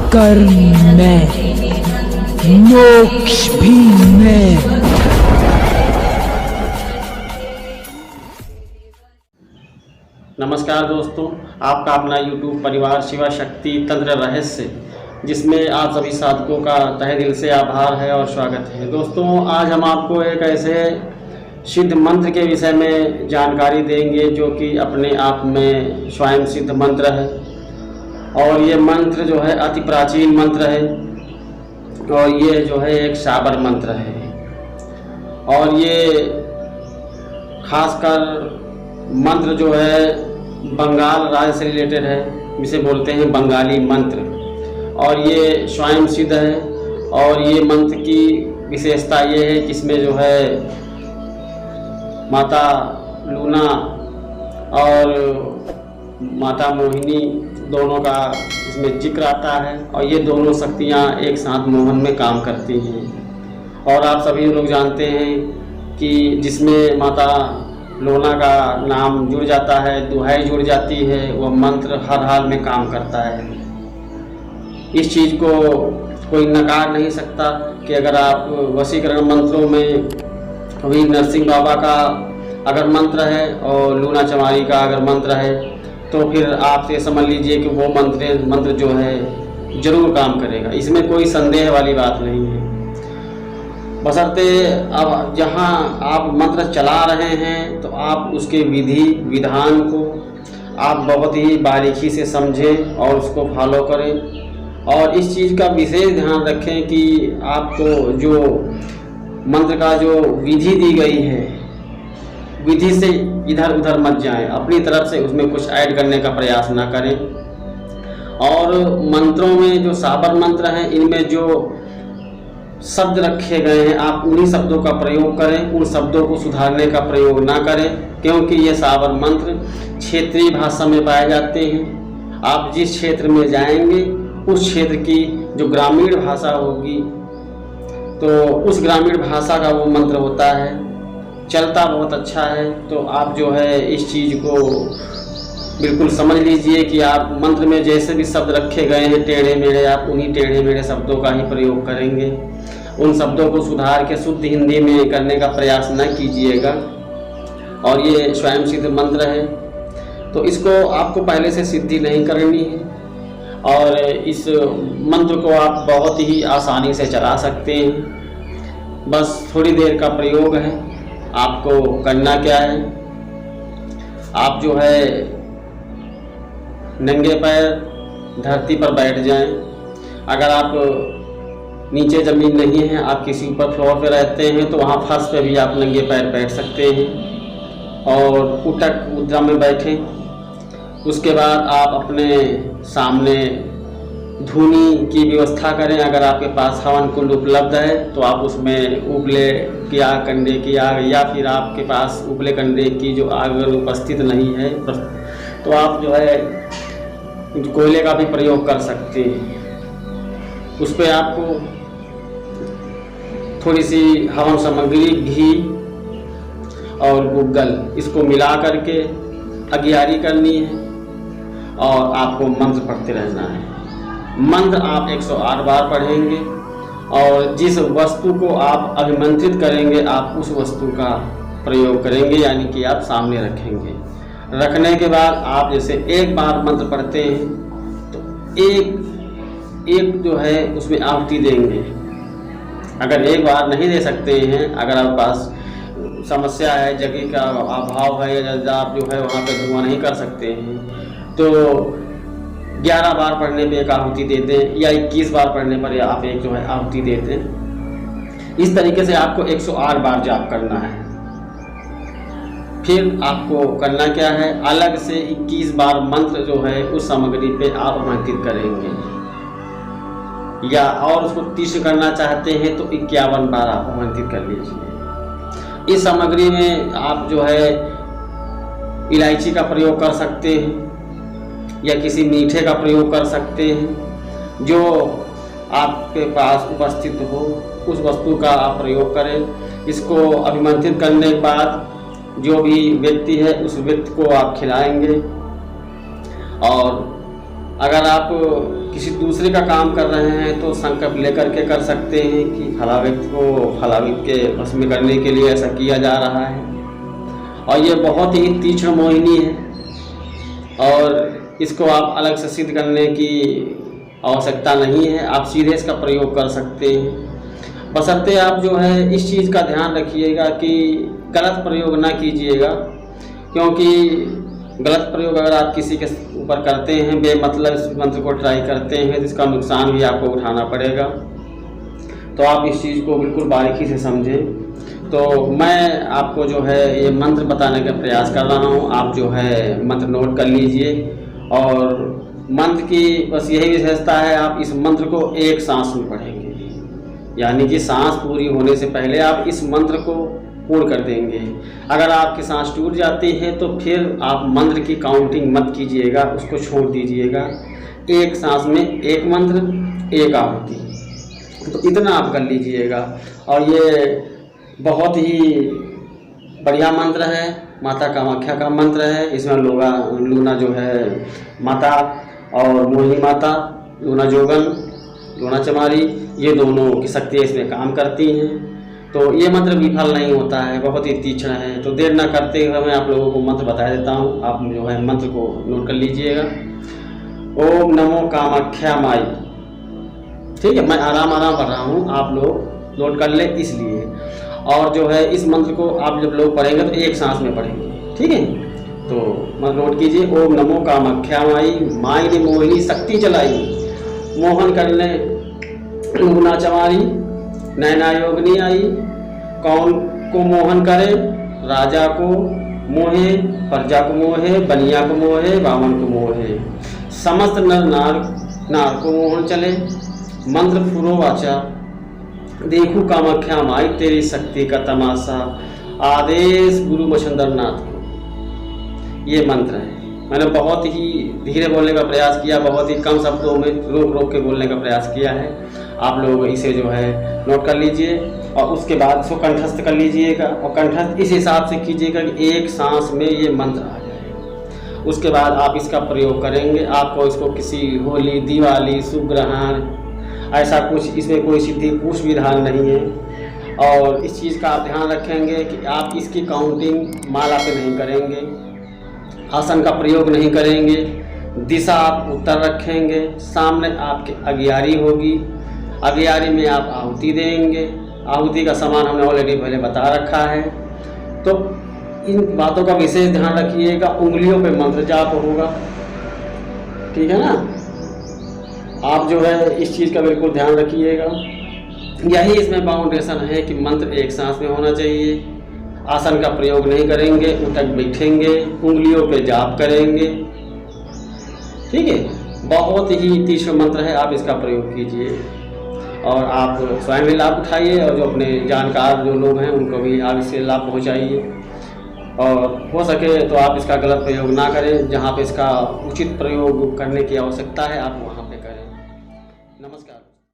कर्म में, मोक्ष भी में। नमस्कार दोस्तों, आपका अपना YouTube परिवार शिवा शक्ति तंत्र रहस्य, जिसमें आप सभी साधकों का तहे दिल से आभार है और स्वागत है। दोस्तों, आज हम आपको एक ऐसे सिद्ध मंत्र के विषय में जानकारी देंगे जो कि अपने आप में स्वयं सिद्ध मंत्र है। और ये मंत्र जो है अति प्राचीन मंत्र है और ये जो है एक साबर मंत्र है। और ये खासकर मंत्र जो है बंगाल राज्य से रिलेटेड है, जिसे बोलते हैं बंगाली मंत्र। और ये स्वयं सिद्ध है। और ये मंत्र की विशेषता ये है कि इसमें जो है माता लूना और माता मोहिनी दोनों का इसमें जिक्र आता है। और ये दोनों शक्तियाँ एक साथ मोहन में काम करती हैं। और आप सभी लोग जानते हैं कि जिसमें माता लोना का नाम जुड़ जाता है, दुहाई जुड़ जाती है, वह मंत्र हर हाल में काम करता है। इस चीज़ को कोई नकार नहीं सकता कि अगर आप वशीकरण मंत्रों में अभी नरसिंह बाबा का अगर मंत्र है और लूना चमारी का अगर मंत्र है, तो फिर आप ये समझ लीजिए कि वो मंत्र जो है जरूर काम करेगा। इसमें कोई संदेह वाली बात नहीं है। बशर्ते अब जहाँ आप मंत्र चला रहे हैं तो आप उसके विधि विधान को आप बहुत ही बारीकी से समझें और उसको फॉलो करें। और इस चीज़ का विशेष ध्यान रखें कि आपको जो मंत्र का जो विधि दी गई है, विधि से इधर उधर मत जाएं, अपनी तरफ से उसमें कुछ ऐड करने का प्रयास ना करें। और मंत्रों में जो साबर मंत्र हैं, इनमें जो शब्द रखे गए हैं आप उन्हीं शब्दों का प्रयोग करें, उन शब्दों को सुधारने का प्रयोग ना करें, क्योंकि ये साबर मंत्र क्षेत्रीय भाषा में पाए जाते हैं। आप जिस क्षेत्र में जाएंगे उस क्षेत्र की जो ग्रामीण भाषा होगी, तो उस ग्रामीण भाषा का वो मंत्र होता है। चलता बहुत अच्छा है। तो आप जो है इस चीज़ को बिल्कुल समझ लीजिए कि आप मंत्र में जैसे भी शब्द रखे गए हैं टेढ़े मेढ़े, आप उन्हीं टेढ़े मेढ़े शब्दों का ही प्रयोग करेंगे। उन शब्दों को सुधार के शुद्ध हिंदी में करने का प्रयास न कीजिएगा। और ये स्वयं सिद्ध मंत्र है, तो इसको आपको पहले से सिद्धि नहीं करनी है। और इस मंत्र को आप बहुत ही आसानी से चला सकते हैं। बस थोड़ी देर का प्रयोग है। आपको करना क्या है, आप जो है नंगे पैर धरती पर बैठ जाएं। अगर आप नीचे ज़मीन नहीं है, आप किसी ऊपर फ्लोर पे रहते हैं, तो वहाँ फर्श पे भी आप नंगे पैर बैठ सकते हैं और उटक मुद्रा में बैठें। उसके बाद आप अपने सामने धूनी की व्यवस्था करें। अगर आपके पास हवन कुंड उपलब्ध है तो आप उसमें उपले की आग, कंडे की आग, या फिर आपके पास उपले कंडे की जो आग अगर उपस्थित नहीं है तो आप जो है कोयले का भी प्रयोग कर सकते हैं। उस पर आपको थोड़ी सी हवन सामग्री, घी और गुग्गल, इसको मिला करके अगियारी करनी है और आपको मंत्र पढ़ते रहना है। मंत्र आप 108 बार पढ़ेंगे और जिस वस्तु को आप अभिमंत्रित करेंगे आप उस वस्तु का प्रयोग करेंगे, यानी कि आप सामने रखेंगे। रखने के बाद आप जैसे एक बार मंत्र पढ़ते हैं तो एक जो है उसमें आहुति देंगे। अगर एक बार नहीं दे सकते हैं, अगर आपके पास समस्या है, जगह का अभाव है, या आप जो है वहाँ पे धुआं नहीं कर सकते हैं, तो 11 बार पढ़ने पे एक आहुति दे दें, या 21 बार पढ़ने पर आप एक जो है आहुति दे दें। इस तरीके से आपको 108 बार जाप करना है। फिर आपको करना क्या है, अलग से 21 बार मंत्र जो है उस सामग्री पे आप आमंत्रित करेंगे, या और उसको तीक्ष्ण करना चाहते हैं तो 51 बार आप आमंत्रित कर लीजिए। इस सामग्री में आप जो है इलायची का प्रयोग कर सकते हैं या किसी मीठे का प्रयोग कर सकते हैं। जो आपके पास उपस्थित हो उस वस्तु का आप प्रयोग करें। इसको अभिमंत्रित करने के बाद जो भी व्यक्ति है उस व्यक्ति को आप खिलाएंगे। और अगर आप किसी दूसरे का काम कर रहे हैं तो संकल्प लेकर के कर सकते हैं कि फला व्यक्ति को फला व्यक्ति के वश में करने के लिए ऐसा किया जा रहा है। और ये बहुत ही तीक्ष्ण मोहिनी है और इसको आप अलग से सिद्ध करने की आवश्यकता नहीं है, आप सीधे इसका प्रयोग कर सकते हैं। बशर्ते आप जो है इस चीज़ का ध्यान रखिएगा कि गलत प्रयोग ना कीजिएगा, क्योंकि गलत प्रयोग अगर आप किसी के ऊपर करते हैं, बेमतलब इस मंत्र को ट्राई करते हैं, तो इसका नुकसान भी आपको उठाना पड़ेगा। तो आप इस चीज़ को बिल्कुल बारीकी से समझें। तो मैं आपको जो है ये मंत्र बताने का प्रयास कर रहा हूँ, आप जो है मंत्र नोट कर लीजिए। और मंत्र की बस यही विशेषता है, आप इस मंत्र को एक सांस में पढ़ेंगे, यानी कि सांस पूरी होने से पहले आप इस मंत्र को पूर्ण कर देंगे। अगर आपकी सांस टूट जाती है तो फिर आप मंत्र की काउंटिंग मत कीजिएगा, उसको छोड़ दीजिएगा। एक सांस में एक मंत्र, एक आहुति, तो इतना आप कर लीजिएगा। और ये बहुत ही बढ़िया मंत्र है, माता कामाख्या का मंत्र है। इसमें लूना जो है माता और मोहिनी माता, लूना जोगन, लूना चमारी, ये दोनों की शक्तियाँ इसमें काम करती हैं। तो ये मंत्र विफल नहीं होता है, बहुत ही तीक्ष्ण है। तो देर न करते हुए मैं आप लोगों को मंत्र बता देता हूँ, आप जो है मंत्र को नोट कर लीजिएगा। ओम नमो कामाख्या माई। ठीक है, मैं आराम आराम पढ़ रहा हूँ, आप लोग नोट कर ले इसलिए। और जो है इस मंत्र को आप जब लोग पढ़ेंगे तो एक सांस में पढ़ेंगे, ठीक है। तो मंत्र नोट कीजिए। ओम नमो कामाख्या माई, माई ने मोहिनी शक्ति चलाई, मोहन करने लूना चमारी, नैना योगनी आई। कौन को मोहन करे, राजा को मोहे, प्रजा को मोहे, बनिया को मोहे, बामन को मोहे। समस्त नर नार को मोहन चले, मंत्र फुरो वाचा, देखू कामाख्या माई तेरी शक्ति का तमाशा। आदेश गुरु मछंदर नाथ को। ये मंत्र है। मैंने बहुत ही धीरे बोलने का प्रयास किया, बहुत ही कम शब्दों में रोक रोक के बोलने का प्रयास किया है। आप लोग इसे जो है नोट कर लीजिए और उसके बाद इसको कंठस्थ कर लीजिएगा। और कंठस्थ इस हिसाब से कीजिएगा कि एक सांस में ये मंत्र आ जाए। उसके बाद आप इसका प्रयोग करेंगे। आपको इसको किसी होली, दिवाली, शुभ ग्रहण, ऐसा कुछ इसमें कोई सिद्धि कुछ विधान नहीं है। और इस चीज़ का आप ध्यान रखेंगे कि आप इसकी काउंटिंग माला पे नहीं करेंगे, आसन का प्रयोग नहीं करेंगे, दिशा आप उत्तर रखेंगे, सामने आपके अगियारी होगी, अगियारी में आप आहुति देंगे। आहुति का सामान हमने ऑलरेडी पहले बता रखा है। तो इन बातों का विशेष ध्यान रखिएगा। उंगलियों पे मंत्र जाप होगा, ठीक है ना। आप जो है इस चीज़ का बिल्कुल ध्यान रखिएगा। यही इसमें फाउंडेशन है कि मंत्र एक सांस में होना चाहिए, आसन का प्रयोग नहीं करेंगे, उठक बैठेंगे, उंगलियों पे जाप करेंगे, ठीक है। बहुत ही तीक्ष्ण मंत्र है, आप इसका प्रयोग कीजिए और आप स्वयं भी लाभ उठाइए और जो अपने जानकार जो लोग हैं उनको भी आप इससे लाभ पहुंचाइए। और हो सके तो आप इसका गलत प्रयोग ना करें, जहां पे इसका उचित प्रयोग करने की आवश्यकता है आप वहाँ